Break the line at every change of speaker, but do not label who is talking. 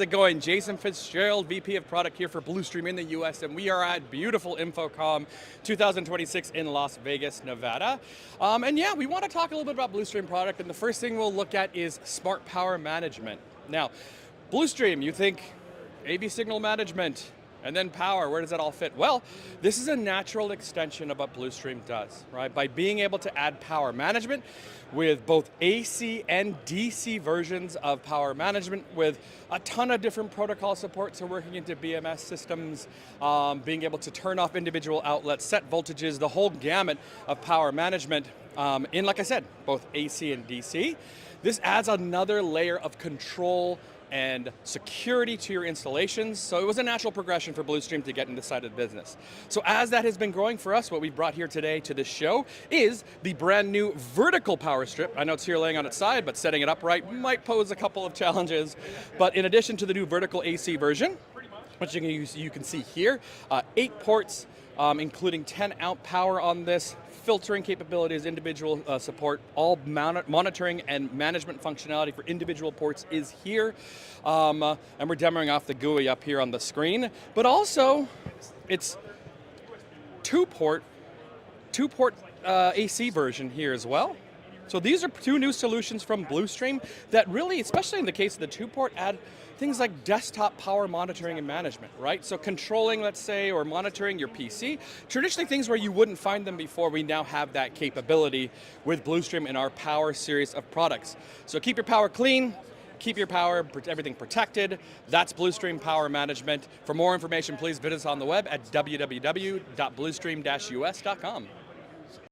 How's it going? Jason Fitzgerald, VP of Product here for Blustream in the US, and we are at beautiful InfoComm 2026 in Las Vegas, Nevada. And yeah, we want to talk a little bit about Blustream product, and the first thing we'll look at is smart power management. Now, Blustream, you think AV signal management, and then power, where does that all fit? Well, this is a natural extension of what Blustream does, right? By being able to add power management with both AC and DC versions of power management with a ton of different protocol support, so working into BMS systems, being able to turn off individual outlets, set voltages, the whole gamut of power management in, like I said, both AC and DC. This adds another layer of control and security to your installations, so it was a natural progression for Blustream to get into this side of the business. So as that has been growing for us, what we brought here today to this show is the brand new vertical power strip. I know it's here laying on its side, but setting it upright might pose a couple of challenges. But in addition to the new vertical AC version, which you can see here, 8 ports, including 10 amp power on this, filtering capabilities, individual support, all monitoring and management functionality for individual ports is here. And we're demoing off the GUI up here on the screen. But also, it's two-port AC version here as well. So these are 2 new solutions from Blustream that really, especially in the case of the 2-port, add things like desktop power monitoring and management, right? So controlling, let's say, or monitoring your PC, traditionally things where you wouldn't find them before, we now have that capability with Blustream in our power series of products. So keep your power clean, keep your power, everything protected. That's Blustream Power Management. For more information, please visit us on the web at www.blustream-us.com.